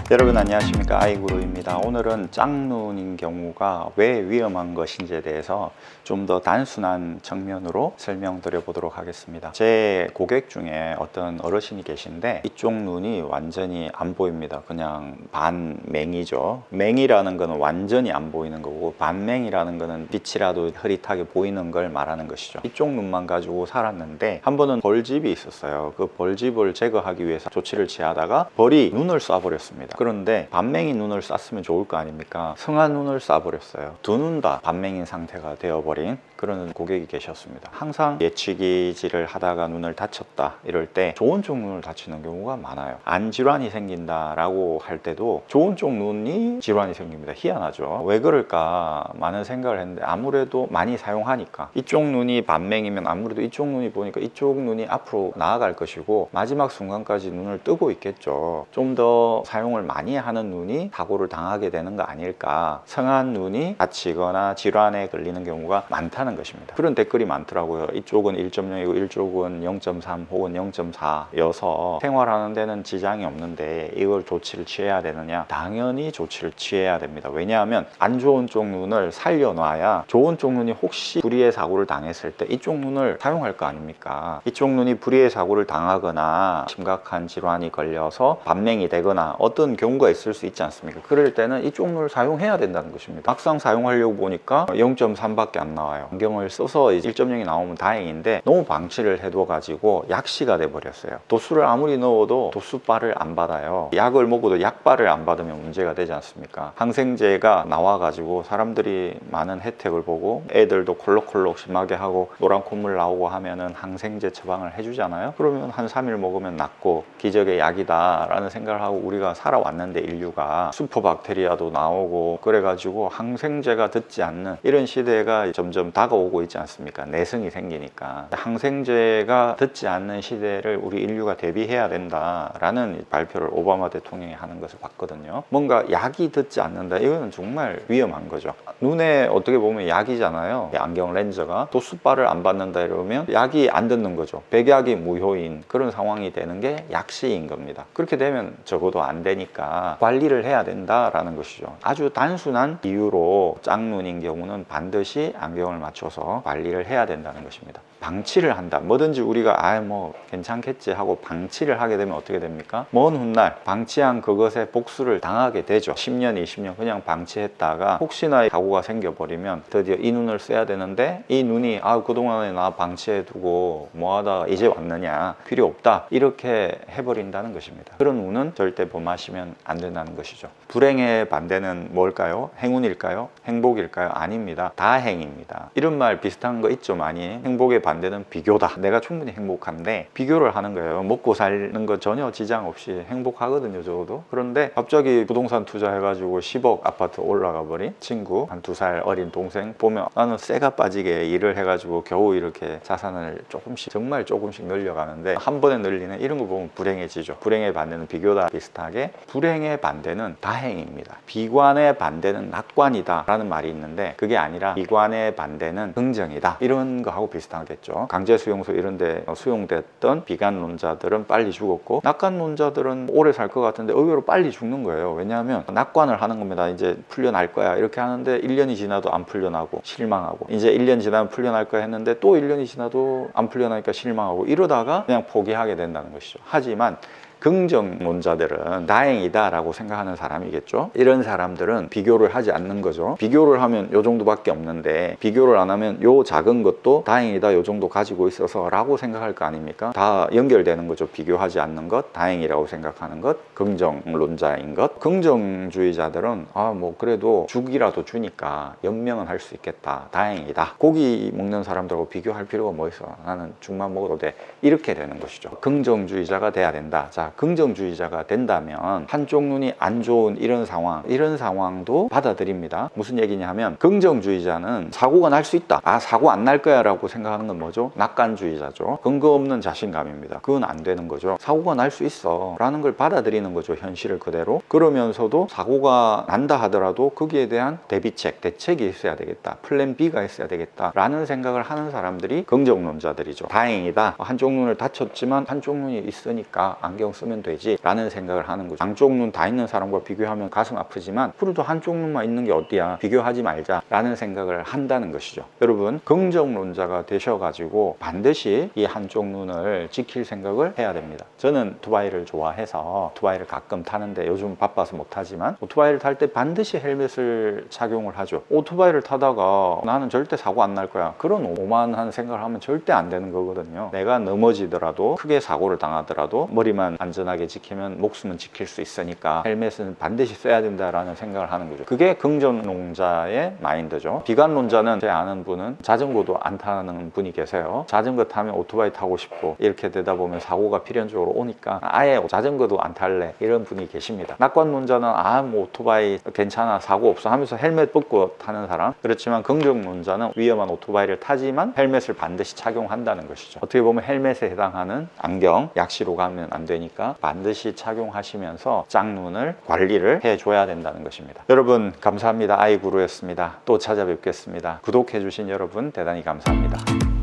여러분 안녕하십니까, 아이구루입니다. 오늘은 짝눈인 경우가 왜 위험한 것인지에 대해서 좀 더 단순한 측면으로 설명드려 보도록 하겠습니다. 제 고객 중에 어떤 어르신이 계신데 이쪽 눈이 완전히 안 보입니다. 그냥 반맹이죠. 맹이라는 거는 완전히 안 보이는 거고, 반맹이라는 거는 빛이라도 흐릿하게 보이는 걸 말하는 것이죠. 이쪽 눈만 가지고 살았는데 한 번은 벌집이 있었어요. 그 벌집을 제거하기 위해서 조치를 취하다가 벌이 눈을 쏴버렸습니다. 그런데 반맹인 눈을 쐈으면 좋을 거 아닙니까? 성한 눈을 쏴버렸어요. 두 눈 다 반맹인 상태가 되어버린 그런 고객이 계셨습니다. 항상 예측이질을 하다가 눈을 다쳤다 이럴 때 좋은 쪽 눈을 다치는 경우가 많아요. 안 질환이 생긴다라고 할 때도 좋은 쪽 눈이 질환이 생깁니다. 희한하죠. 왜 그럴까 많은 생각을 했는데, 아무래도 많이 사용하니까. 이쪽 눈이 반맹이면 아무래도 이쪽 눈이 보니까 이쪽 눈이 앞으로 나아갈 것이고 마지막 순간까지 눈을 뜨고 있겠죠. 좀 더 사용을 많이 하는 눈이 사고를 당하게 되는 거 아닐까. 성한 눈이 다치거나 질환에 걸리는 경우가 많다는 것입니다. 그런 댓글이 많더라고요. 이쪽은 1.0이고 이쪽은 0.3 혹은 0.4여서 생활하는 데는 지장이 없는데 이걸 조치를 취해야 되느냐? 당연히 조치를 취해야 됩니다. 왜냐하면 안 좋은 쪽 눈을 살려놔야 좋은 쪽 눈이 혹시 불의의 사고를 당했을 때 이쪽 눈을 사용할 거 아닙니까? 이쪽 눈이 불의의 사고를 당하거나 심각한 질환이 걸려서 반맹이 되거나 어떤 경우가 있을 수 있지 않습니까? 그럴 때는 이쪽 눈을 사용해야 된다는 것입니다. 막상 사용하려고 보니까 0.3밖에 안 나와요. 안경을 써서 1.0이 나오면 다행인데 너무 방치를 해둬가지고 약시가 돼버렸어요. 도수를 아무리 넣어도 도수빨을 안 받아요. 약을 먹어도 약빨을 안 받으면 문제가 되지 않습니까? 항생제가 나와가지고 사람들이 많은 혜택을 보고 애들도 콜록콜록 심하게 하고 노란 콧물 나오고 하면은 항생제 처방을 해주잖아요. 그러면 한 3일 먹으면 낫고 기적의 약이다 라는 생각을 하고 우리가 살아왔는데, 인류가 슈퍼박테리아도 나오고 그래가지고 항생제가 듣지 않는 이런 시대가 점점 다가오고 있지 않습니까? 내성이 생기니까. 항생제가 듣지 않는 시대를 우리 인류가 대비해야 된다라는 발표를 오바마 대통령이 하는 것을 봤거든요. 뭔가 약이 듣지 않는다, 이거는 정말 위험한 거죠. 눈에 어떻게 보면 약이잖아요. 안경 렌즈가 도수빨을 안 받는다 이러면 약이 안 듣는 거죠. 백약이 무효인 그런 상황이 되는 게 약시인 겁니다. 그렇게 되면 적어도 안 되니까 관리를 해야 된다라는 것이죠. 아주 단순한 이유로 짝눈인 경우는 반드시 안경을 맞춰서 관리를 해야 된다는 것입니다. 방치를 한다. 뭐든지 우리가 뭐 괜찮겠지 하고 방치를 하게 되면 어떻게 됩니까? 먼 훗날 방치한 그것에 복수를 당하게 되죠. 10년, 20년 그냥 방치했다가 혹시나 사고가 생겨버리면 드디어 이 눈을 써야 되는데 이 눈이 그동안에 나 방치해두고 뭐하다 이제 왔느냐, 필요 없다, 이렇게 해버린다는 것입니다. 그런 운은 절대 범하시면 안 된다는 것이죠. 불행의 반대는 뭘까요? 행운일까요? 행복일까요? 아닙니다. 다행입니다. 이런 말 비슷한 거 있죠, 많이. 행복의 반대는 비교다. 내가 충분히 행복한데 비교를 하는 거예요. 먹고 사는 거 전혀 지장 없이 행복하거든요, 저도. 그런데 갑자기 부동산 투자해가지고 10억 아파트 올라가 버린 친구, 한 2살 어린 동생 보면 나는 쇠가 빠지게 일을 해가지고 겨우 이렇게 자산을 조금씩, 정말 조금씩 늘려가는데 한 번에 늘리는 이런 거 보면 불행해지죠. 불행의 반대는 비교다. 비슷하게 불행의 반대는 다행입니다. 비관의 반대는 낙관이다 라는 말이 있는데 그게 아니라 비관의 반대는 긍정이다, 이런 거하고 비슷하겠죠. 강제수용소 이런 데 수용됐던 비관론자들은 빨리 죽었고, 낙관론자들은 오래 살 것 같은데 의외로 빨리 죽는 거예요. 왜냐하면 낙관을 하는 겁니다. 이제 풀려날 거야 이렇게 하는데 1년이 지나도 안 풀려나고 실망하고, 이제 1년 지나면 풀려날 거야 했는데 또 1년이 지나도 안 풀려나니까 실망하고, 이러다가 그냥 포기하게 된다는 것이죠. 하지만 긍정론자들은 다행이다 라고 생각하는 사람이겠죠. 이런 사람들은 비교를 하지 않는 거죠. 비교를 하면 요 정도밖에 없는데 비교를 안 하면 요 작은 것도 다행이다, 요 정도 가지고 있어서 라고 생각할 거 아닙니까? 다 연결되는 거죠. 비교하지 않는 것, 다행이라고 생각하는 것, 긍정론자인 것. 긍정주의자들은 뭐 그래도 죽이라도 주니까 연명은 할 수 있겠다, 다행이다. 고기 먹는 사람들하고 비교할 필요가 뭐 있어, 나는 죽만 먹어도 돼, 이렇게 되는 것이죠. 긍정주의자가 돼야 된다. 자, 긍정주의자가 된다면 한쪽 눈이 안 좋은 이런 상황도 받아들입니다. 무슨 얘기냐 하면, 긍정주의자는 사고가 날 수 있다, 사고 안 날 거야 라고 생각하는 건 뭐죠? 낙관주의자죠. 근거 없는 자신감입니다. 그건 안 되는 거죠. 사고가 날 수 있어 라는 걸 받아들이는 거죠, 현실을 그대로. 그러면서도 사고가 난다 하더라도 거기에 대한 대비책, 대책이 있어야 되겠다, 플랜 B가 있어야 되겠다 라는 생각을 하는 사람들이 긍정론자들이죠. 다행이다, 한쪽 눈을 다쳤지만 한쪽 눈이 있으니까 안경 쓰면 되지 라는 생각을 하는 거죠. 양쪽 눈 다 있는 사람과 비교하면 가슴 아프지만 그래도 한쪽 눈만 있는 게 어디야, 비교하지 말자 라는 생각을 한다는 것이죠. 여러분, 긍정론자가 되셔가지고 반드시 이 한쪽 눈을 지킬 생각을 해야 됩니다. 저는 오토바이를 좋아해서 오토바이를 가끔 타는데 요즘 바빠서 못하지만 오토바이를 탈 때 반드시 헬멧을 착용을 하죠. 오토바이를 타다가 나는 절대 사고 안 날 거야, 그런 오만한 생각을 하면 절대 안 되는 거거든요. 내가 넘어지더라도 크게 사고를 당하더라도 머리만 안전하게 지키면 목숨은 지킬 수 있으니까 헬멧은 반드시 써야 된다라는 생각을 하는 거죠. 그게 긍정론자의 마인드죠. 비관론자는, 제 아는 분은 자전거도 안 타는 분이 계세요. 자전거 타면 오토바이 타고 싶고 이렇게 되다 보면 사고가 필연적으로 오니까 아예 자전거도 안 탈래, 이런 분이 계십니다. 낙관론자는 뭐 오토바이 괜찮아, 사고 없어 하면서 헬멧 벗고 타는 사람. 그렇지만 긍정론자는 위험한 오토바이를 타지만 헬멧을 반드시 착용한다는 것이죠. 어떻게 보면 헬멧에 해당하는 안경, 약시로 가면 안 되니까 반드시 착용하시면서 짝눈을 관리를 해줘야 된다는 것입니다. 여러분, 감사합니다. 아이구루였습니다. 또 찾아뵙겠습니다. 구독해주신 여러분 대단히 감사합니다.